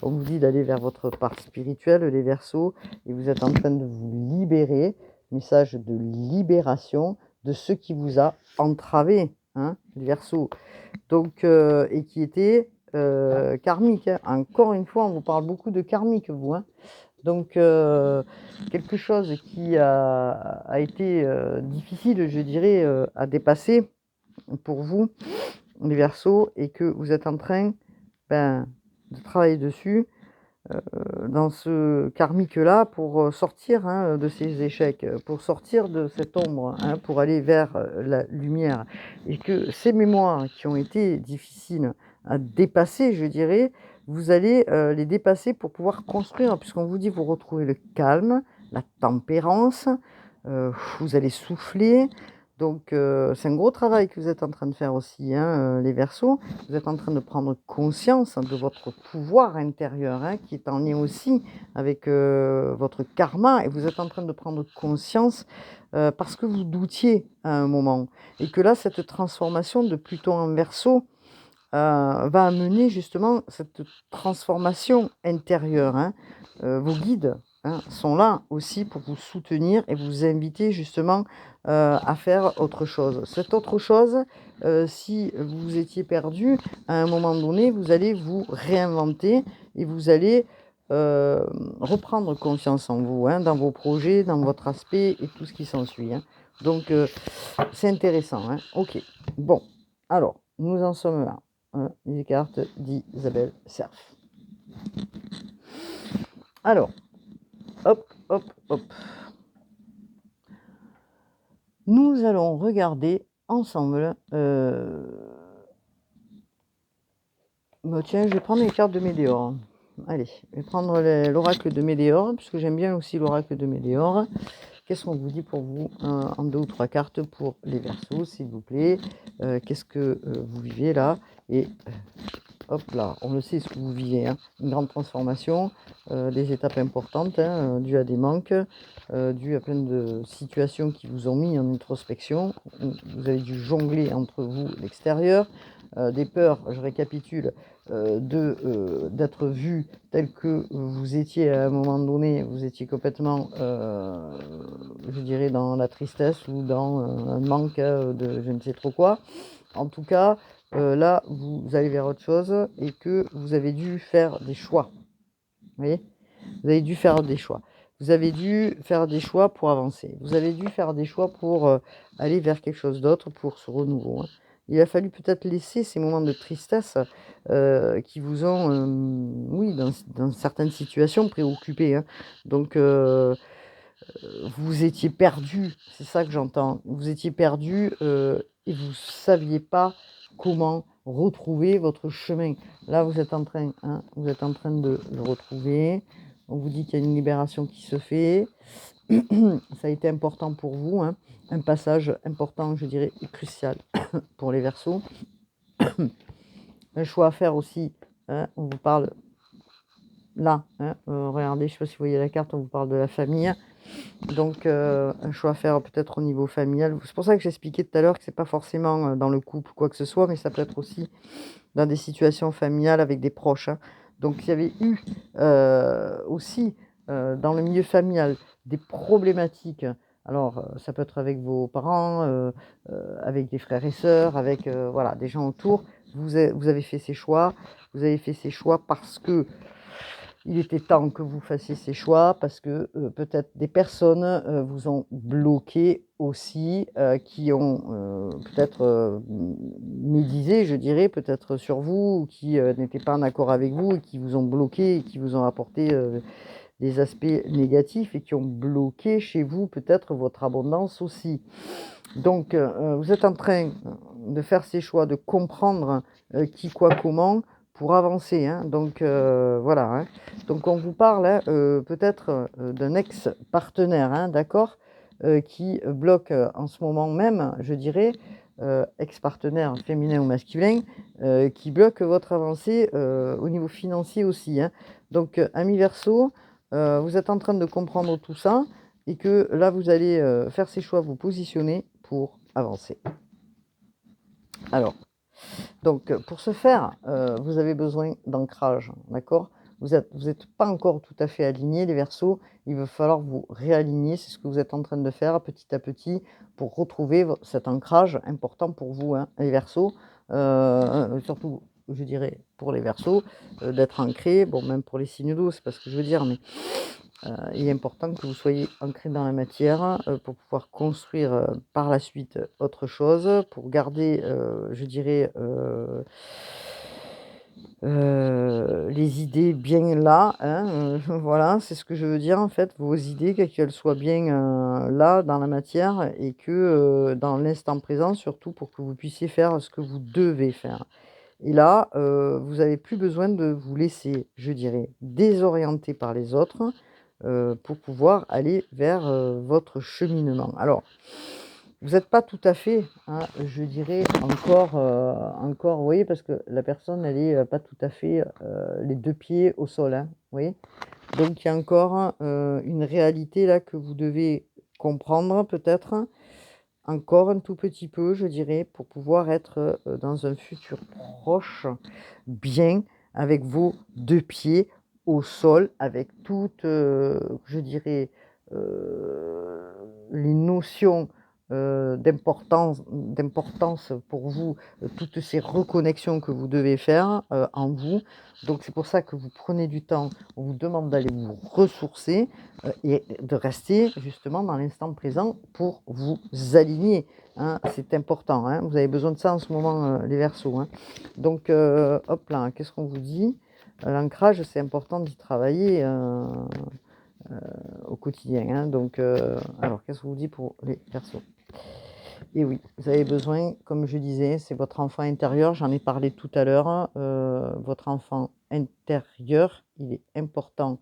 on vous dit d'aller vers votre part spirituelle, les Verseaux, et vous êtes en train de vous libérer, message de libération de ce qui vous a entravé, hein, les Verseaux, donc, et qui était karmique, hein. Encore une fois, on vous parle beaucoup de karmique, vous, hein. Donc, quelque chose qui a été difficile, je dirais, à dépasser pour vous, les Verseaux, et que vous êtes en train de travailler dessus dans ce karmique-là pour sortir de ces échecs, pour sortir de cette ombre, hein, pour aller vers la lumière. Et que ces mémoires qui ont été difficiles à dépasser, je dirais, vous allez les dépasser pour pouvoir construire, puisqu'on vous dit vous retrouvez le calme, la tempérance, vous allez souffler. Donc c'est un gros travail que vous êtes en train de faire aussi, hein, les Verseaux. Vous êtes en train de prendre conscience de votre pouvoir intérieur, hein, qui est en lien aussi avec votre karma. Et vous êtes en train de prendre conscience parce que vous doutiez à un moment. Et que là, cette transformation de Pluton en Verseau va amener justement cette transformation intérieure, hein. Vos guides, hein, sont là aussi pour vous soutenir et vous inviter justement à faire autre chose. Cette autre chose, si vous étiez perdu, à un moment donné, vous allez vous réinventer et vous allez reprendre confiance en vous, hein, dans vos projets, dans votre aspect et tout ce qui s'ensuit, hein. Donc, c'est intéressant, hein. Ok. Bon, alors, nous en sommes là. Hein, les cartes d'Isabelle Cerf. Alors, hop, hop, hop. Nous allons regarder ensemble. Tiens, je vais prendre les cartes de Météor. Allez, je vais prendre l'oracle de Météor, puisque j'aime bien aussi l'oracle de Météor. Qu'est-ce qu'on vous dit pour vous en 2 ou 3 cartes pour les Verseaux, s'il vous plaît? Qu'est-ce que vous vivez là? Et hop là, on le sait ce que vous vivez, hein. Une grande transformation, des étapes importantes, hein, dues à des manques, dues à plein de situations qui vous ont mis en introspection. Vous avez dû jongler entre vous et l'extérieur, des peurs, je récapitule, d'être vu tel que vous étiez à un moment donné, vous étiez complètement, je dirais, dans la tristesse ou dans un manque de je ne sais trop quoi. En tout cas, là, vous allez vers autre chose et que vous avez dû faire des choix. Vous voyez? Vous avez dû faire des choix. Vous avez dû faire des choix pour avancer. Vous avez dû faire des choix pour aller vers quelque chose d'autre, pour ce renouveau, hein. Il a fallu peut-être laisser ces moments de tristesse qui vous ont, oui, dans certaines situations, préoccupés, hein. Donc, vous étiez perdu, c'est ça que j'entends. Vous étiez perdu et vous ne saviez pas comment retrouver votre chemin. Là, vous êtes en train, hein, vous êtes en train de le retrouver. On vous dit qu'il y a une libération qui se fait. Ça a été important pour vous, hein. Un passage important, je dirais, et crucial pour les Verseaux. Un choix à faire aussi, hein, on vous parle là, hein, regardez, je ne sais pas si vous voyez la carte, on vous parle de la famille. Donc, un choix à faire peut-être au niveau familial. C'est pour ça que j'expliquais tout à l'heure que c'est pas forcément dans le couple ou quoi que ce soit, mais ça peut être aussi dans des situations familiales avec des proches, hein. Donc, il y avait eu aussi dans le milieu familial des problématiques. Alors, ça peut être avec vos parents, avec des frères et sœurs, avec voilà, des gens autour. Vous avez fait ces choix. Vous avez fait ces choix parce que il était temps que vous fassiez ces choix parce que peut-être des personnes vous ont bloqué aussi, qui ont peut-être médisé, je dirais, peut-être sur vous, ou qui n'étaient pas en accord avec vous et qui vous ont bloqué et qui vous ont apporté des aspects négatifs et qui ont bloqué chez vous peut-être votre abondance aussi. Donc, vous êtes en train de faire ces choix, de comprendre qui, quoi, comment pour avancer, hein. Donc, voilà, hein. Donc, on vous parle hein, peut-être d'un ex-partenaire, hein, d'accord, qui bloque en ce moment même, je dirais, ex-partenaire féminin ou masculin, qui bloque votre avancée au niveau financier aussi, hein. Donc, ami Verseau, vous êtes en train de comprendre tout ça et que là, vous allez faire ces choix, vous positionner pour avancer. Alors, donc, pour ce faire, vous avez besoin d'ancrage, d'accord? Vous êtes pas encore tout à fait aligné, les Verseaux. Il va falloir vous réaligner. C'est ce que vous êtes en train de faire petit à petit pour retrouver cet ancrage important pour vous, hein, les Verseaux. Surtout, je dirais, pour les Verseaux, d'être ancré. Bon, même pour les signes d'eau, c'est pas ce que je veux dire, mais il est important que vous soyez ancré dans la matière pour pouvoir construire par la suite autre chose, pour garder, je dirais, les idées bien là, hein, voilà, c'est ce que je veux dire en fait, vos idées, qu'elles soient bien là dans la matière et que dans l'instant présent, surtout pour que vous puissiez faire ce que vous devez faire. Et là, vous n'avez plus besoin de vous laisser, je dirais, désorienter par les autres, pour pouvoir aller vers, votre cheminement. Alors, vous n'êtes pas tout à fait, hein, je dirais encore, vous voyez? Parce que la personne, elle est, pas tout à fait, les 2 pieds au sol, hein, vous voyez? Donc il y a encore, une réalité là que vous devez comprendre peut-être, encore un tout petit peu, je dirais, pour pouvoir être, dans un futur proche, bien, avec vos 2 pieds au sol, avec toutes, je dirais, les notions, d'importance pour vous, toutes ces reconnexions que vous devez faire, en vous. Donc c'est pour ça que vous prenez du temps, on vous demande d'aller vous ressourcer, et de rester justement dans l'instant présent pour vous aligner, hein. C'est important, hein. Vous avez besoin de ça en ce moment, les Verseaux, hein. Donc hop là, qu'est-ce qu'on vous dit? L'ancrage, c'est important d'y travailler, au quotidien, hein. Donc alors qu'est-ce qu'on vous dit pour les Verseaux? Et oui, vous avez besoin, comme je disais, c'est votre enfant intérieur, j'en ai parlé tout à l'heure, votre enfant intérieur, il est important,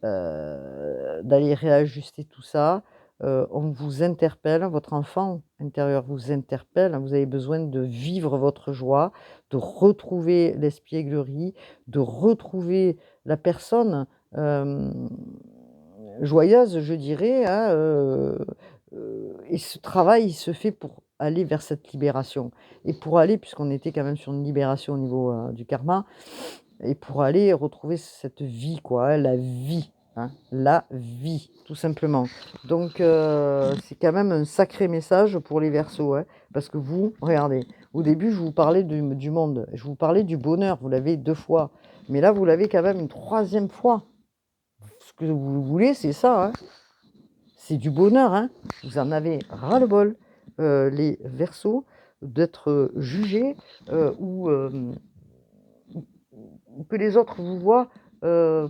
d'aller réajuster tout ça. On vous interpelle, votre enfant intérieur vous interpelle, vous avez besoin de vivre votre joie, de retrouver l'espièglerie, de retrouver la personne, hem, joyeuse, je dirais, hein, et ce travail, il se fait pour aller vers cette libération et pour aller puisqu'on était quand même sur une libération au niveau, du karma et pour aller retrouver cette vie quoi, hein, la vie, tout simplement. Donc c'est quand même un sacré message pour les Verseaux, hein, parce que vous, regardez, au début, je vous parlais du monde, je vous parlais du bonheur, vous l'avez 2 fois, mais là, vous l'avez quand même une troisième fois. Ce que vous voulez, c'est ça, hein. C'est du bonheur, hein. Vous en avez ras-le-bol, les Verseaux, d'être, jugés, ou ou que les autres vous voient, heu,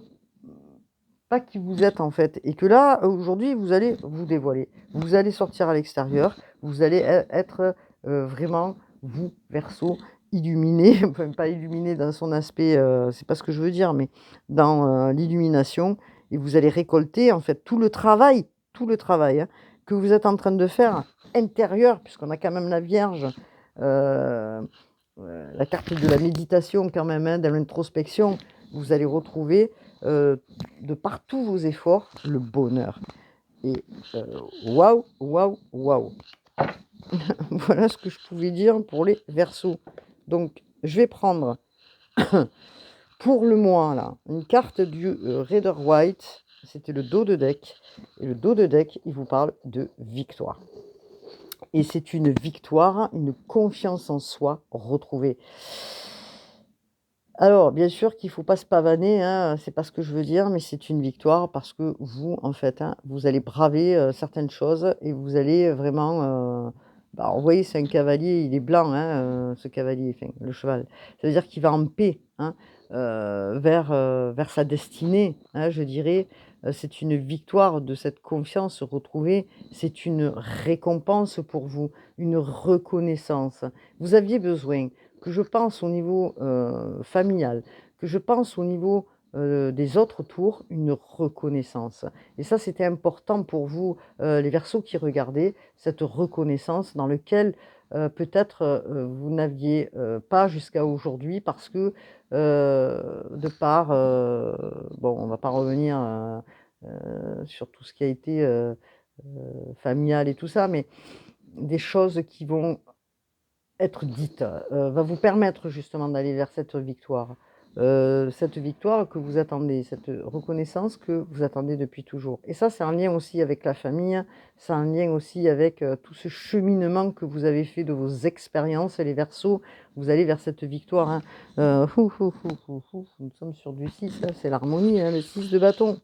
pas qui vous êtes, en fait. Et que là, aujourd'hui, vous allez vous dévoiler. Vous allez sortir à l'extérieur, vous allez être, vraiment, vous, Verseau, illuminé, enfin pas illuminé dans son aspect, c'est pas ce que je veux dire, mais dans, l'illumination et vous allez récolter, en fait, tout le travail, hein, que vous êtes en train de faire intérieur, puisqu'on a quand même la Vierge, heu la carte de la méditation quand même, hein, de l'introspection. Vous allez retrouver, de par tous vos efforts, le bonheur et heu, waouh, waouh, waouh! Voilà ce que je pouvais dire pour les Verseaux. Donc je vais prendre pour le mois là, une carte du, Rider-Waite, c'était le dos de deck et le dos de deck, il vous parle de victoire et c'est une victoire, une confiance en soi retrouvée. Alors, bien sûr qu'il faut pas se pavaner, hein, c'est pas ce que je veux dire, mais c'est une victoire parce que vous, en fait, hein, vous allez braver, certaines choses et vous allez vraiment, bah, vous voyez, c'est un cavalier, il est blanc, hein, ce cavalier, enfin, le cheval. Ça veut dire qu'il va en paix, hein, vers sa destinée, hein, je dirais. C'est une victoire de cette confiance retrouvée, c'est une récompense pour vous, une reconnaissance. Vous aviez besoin que je pense au niveau, familial, que je pense au niveau, des autres tours, une reconnaissance et ça, c'était important pour vous, les Verseaux qui regardaient, cette reconnaissance dans lequel, peut-être, vous n'aviez, pas jusqu'à aujourd'hui parce que, de par, bon, on va pas revenir, sur tout ce qui a été, familial et tout ça, mais des choses qui vont être dite, va vous permettre justement d'aller vers cette victoire que vous attendez, cette reconnaissance que vous attendez depuis toujours et ça, c'est en lien aussi avec la famille, c'est en lien aussi avec, tout ce cheminement que vous avez fait de vos expériences, les Verseaux. Vous allez vers cette victoire, hein, nous sommes sur du 6 là, c'est l'harmonie, hein, le 6 de bâton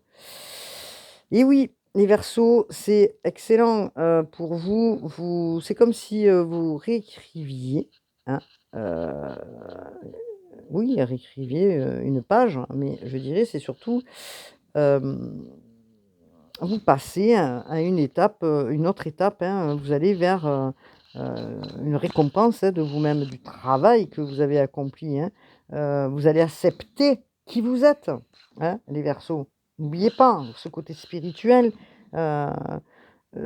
et oui, les Verseaux, c'est excellent, pour vous. C'est comme si, vous réécriviez, hein, heu, oui, réécriviez, une page, mais je dirais c'est surtout, hem, vous passez à une autre étape, hein, vous allez vers, une récompense, hein, de vous-même, du travail que vous avez accompli, hein. Vous allez accepter qui vous êtes, hein, les Verseaux. N'oubliez pas ce côté spirituel, heu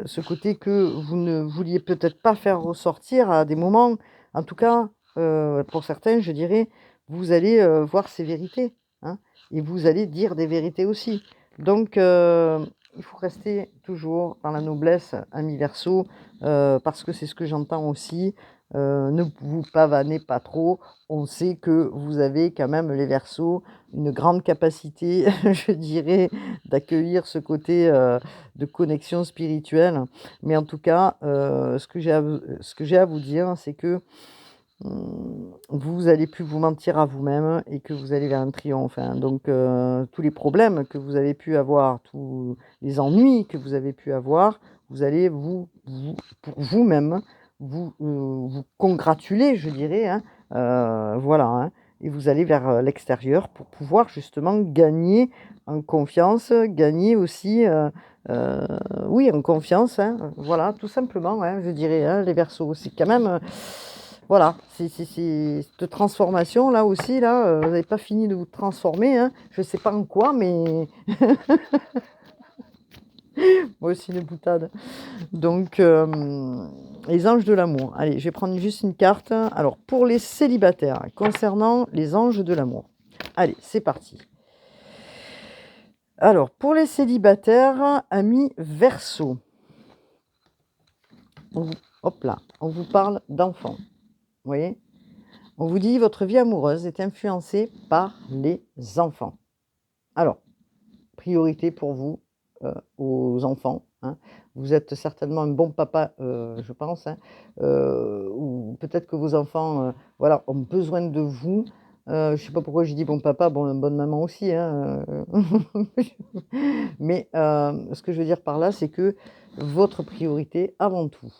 ce côté que vous ne vouliez peut-être pas faire ressortir à des moments. En tout cas, pour certains, je dirais, vous allez, voir ces vérités, hein et vous allez dire des vérités aussi. Donc il faut rester toujours dans la noblesse, amis Verseaux, parce que c'est ce que j'entends aussi. Ne vous pavanez pas trop. On sait que vous avez quand même, les Verseaux, une grande capacité, je dirais, d'accueillir ce côté, de connexion spirituelle. Mais en tout cas, ce que j'ai à vous dire, c'est que vous allez plus vous mentir à vous-même et que vous allez vers un triomphe, hein. Donc tous les problèmes que vous avez pu avoir, tous les ennuis que vous avez pu avoir, vous allez pour vous-même, vous congratuler, je dirais, hein, voilà, hein, et vous allez vers, l'extérieur pour pouvoir justement gagner en confiance, gagner aussi, heu, oui, en confiance, hein, voilà, tout simplement, hein, je dirais, hein, les Verseaux. C'est quand même, voilà, c'est cette transformation-là aussi, là, vous n'avez pas fini de vous transformer, hein. Je sais pas en quoi, mais moi aussi une boutade. Donc, les anges de l'amour. Allez, je vais prendre juste une carte. Alors, pour les célibataires, concernant les anges de l'amour. Allez, c'est parti. Alors, pour les célibataires, amis Verseau, hop là, on vous parle d'enfants. Vous voyez? On vous dit votre vie amoureuse est influencée par les enfants. Alors, priorité pour vous, aux enfants, hein. Vous êtes certainement un bon papa, je pense, hein, ou peut-être que vos enfants, voilà, ont besoin de vous. Je sais pas pourquoi j'ai dit bon papa, bon, bonne maman aussi, hein, mais ce que je veux dire par là, c'est que votre priorité avant tout,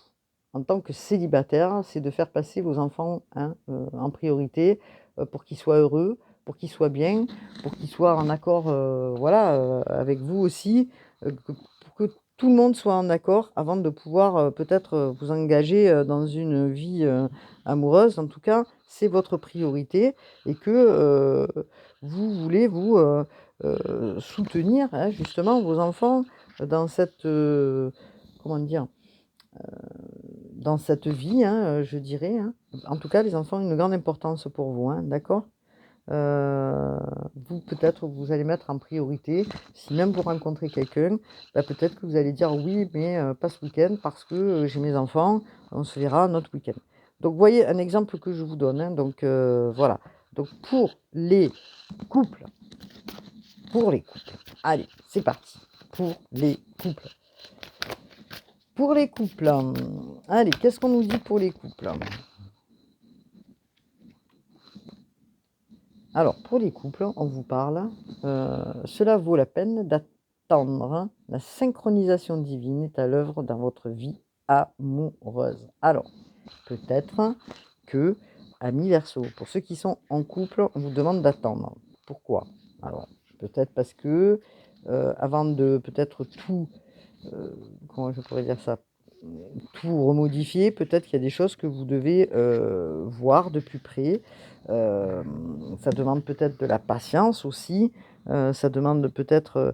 en tant que célibataire, c'est de faire passer vos enfants, hein, en priorité, pour qu'ils soient heureux, pour qu'ils soient bien, pour qu'ils soient en accord, voilà, avec vous aussi, pour que tout le monde soit en accord avant de pouvoir, peut-être, vous engager, dans une vie, amoureuse. En tout cas, c'est votre priorité et que, vous voulez vous, soutenir, hein, justement vos enfants dans cette, comment dire? Dans cette vie, hein, je dirais, hein. En tout cas, les enfants ont une grande importance pour vous, hein, d'accord? Vous peut-être vous allez mettre en priorité, si même vous rencontrez quelqu'un, bah, peut-être que vous allez dire: «Oui, mais pas ce week-end parce que, j'ai mes enfants, on se verra un autre week-end». Donc vous voyez un exemple que je vous donne, hein, donc voilà. Donc couples, pour les couples, allez, c'est parti pour les couples. Pour les couples, allez, qu'est-ce qu'on nous dit pour les couples? Alors, pour les couples, on vous parle, cela vaut la peine d'attendre. La synchronisation divine est à l'œuvre dans votre vie amoureuse. Alors, peut-être que, amis Verseau, pour ceux qui sont en couple, on vous demande d'attendre. Pourquoi? Alors, peut-être parce que, avant de peut-être tout, comment je pourrais dire ça? Tout remodifier, peut-être qu'il y a des choses que vous devez, voir de plus près. Ça demande peut-être de la patience aussi, ça demande peut-être,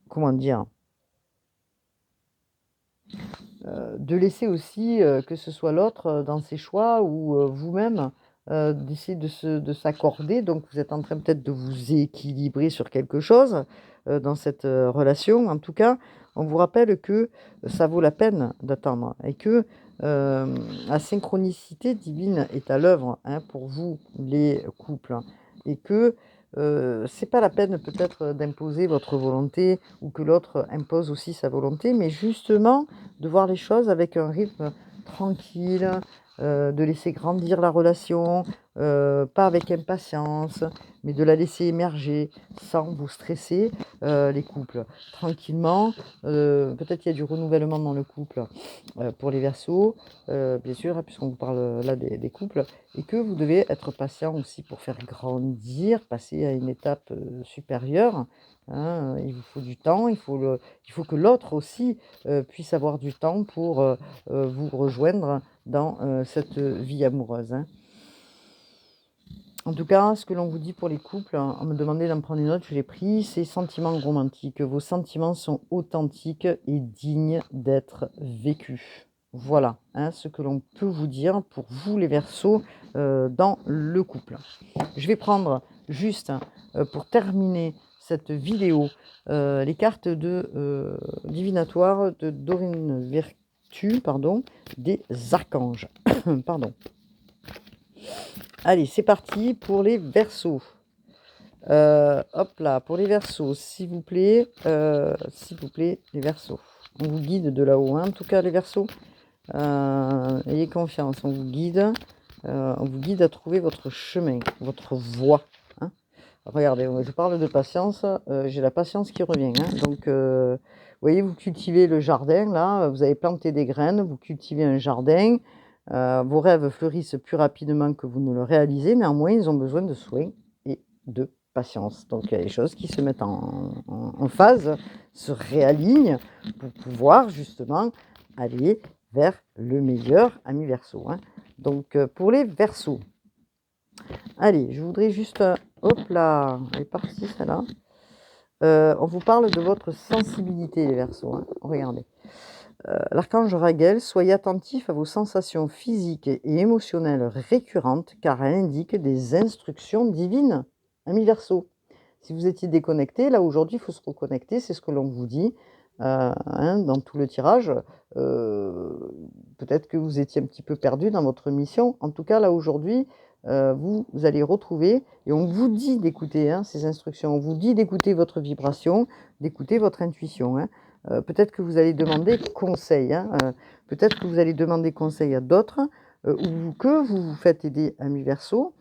comment dire? De laisser aussi, que ce soit l'autre, dans ses choix ou, vous-même, d'essayer de s'accorder. Donc vous êtes en train peut-être de vous équilibrer sur quelque chose, dans cette, relation. En tout cas, on vous rappelle que ça vaut la peine d'attendre et que, la synchronicité divine est à l'œuvre, hein, pour vous les couples, hein, et que, c'est pas la peine peut-être d'imposer votre volonté ou que l'autre impose aussi sa volonté, mais justement de voir les choses avec un rythme tranquille, de laisser grandir la relation, pas avec impatience, mais de la laisser émerger sans vous stresser, les couples. Tranquillement, peut-être qu'il y a du renouvellement dans le couple, pour les Verseaux, bien sûr, hein, puisqu'on vous parle, là des couples et que vous devez être patient aussi pour faire grandir, passer à une étape, supérieure, hein. Il vous faut du temps, il faut que l'autre aussi, puisse avoir du temps pour, vous rejoindre dans, cette, vie amoureuse, hein. En tout cas, ce que l'on vous dit pour les couples, hein, on me demandait d'en prendre une note, je l'ai pris, c'est sentiments romantiques. Vos sentiments sont authentiques et dignes d'être vécus. Voilà, hein, ce que l'on peut vous dire pour vous les Verseaux, dans le couple. Je vais prendre juste, pour terminer cette vidéo. Les cartes de divinatoires de Dorine Vertu, pardon, des archanges. Pardon. Allez, c'est parti pour les Verseaux. Hop là, pour les Verseaux, s'il vous plaît, les Verseaux. On vous guide de là-haut, hein, en tout cas les Verseaux. Ayez confiance, on vous guide à trouver votre chemin, votre voie. Hein. Regardez, je parle de patience, j'ai la patience qui revient. Hein. Donc, vous voyez, vous cultivez le jardin, là, vous avez planté des graines, vous cultivez un jardin, vos rêves fleurissent plus rapidement que vous ne le réalisez, néanmoins, ils ont besoin de soins et de patience. Donc, il y a des choses qui se mettent en phase, se réalignent pour pouvoir justement aller vers le meilleur, ami Verseau. Hein. Donc, pour les Verseaux, allez, je voudrais juste... hop là, elle est partie celle-là. On vous parle de votre sensibilité, les Verseaux. Hein. Regardez. L'archange Raguel, soyez attentif à vos sensations physiques et émotionnelles récurrentes, car elles indiquent des instructions divines, ami Verseau. Si vous étiez déconnecté, là aujourd'hui, il faut se reconnecter, c'est ce que l'on vous dit hein, dans tout le tirage. Peut-être que vous étiez un petit peu perdu dans votre mission. En tout cas, là aujourd'hui, vous allez retrouver, et on vous dit d'écouter hein, ces instructions, on vous dit d'écouter votre vibration, d'écouter votre intuition. Hein. Peut-être que vous allez demander conseil, hein, peut-être que vous allez demander conseil à d'autres, ou que vous vous faites aider, ami Verseau,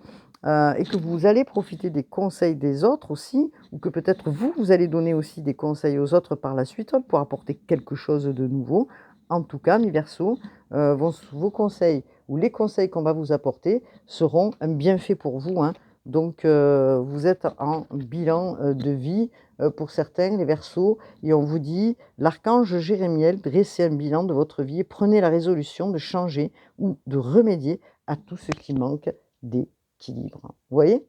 et que vous allez profiter des conseils des autres aussi, ou que peut-être vous allez donner aussi des conseils aux autres par la suite pour apporter quelque chose de nouveau. En tout cas, mes Verseaux, vos conseils ou les conseils qu'on va vous apporter seront un bienfait pour vous. Hein. Donc, vous êtes en bilan de vie pour certains, les Verseaux, et on vous dit, l'archange Jérémiel, dressez un bilan de votre vie et prenez la résolution de changer ou de remédier à tout ce qui manque d'équilibre. Vous voyez?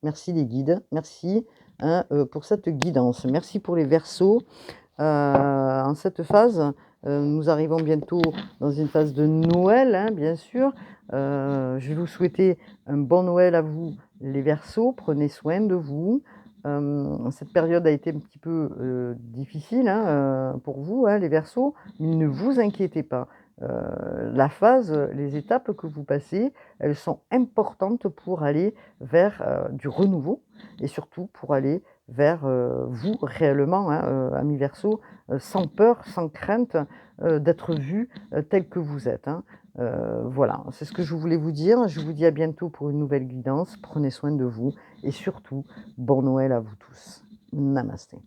Merci les guides, merci hein, pour cette guidance. Merci pour les Verseaux. En cette phase, nous arrivons bientôt dans une phase de Noël, hein, bien sûr. Je vais vous souhaiter un bon Noël à vous, les Verseaux. Prenez soin de vous. Cette période a été un petit peu difficile hein, pour vous, hein, les Verseaux, mais ne vous inquiétez pas. La phase, les étapes que vous passez, elles sont importantes pour aller vers du renouveau et surtout pour aller vers vous réellement, hein, ami Verseau, sans peur, sans crainte d'être vu tel que vous êtes. Hein. Voilà, c'est ce que je voulais vous dire. Je vous dis à bientôt pour une nouvelle guidance. Prenez soin de vous et surtout, bon Noël à vous tous. Namasté.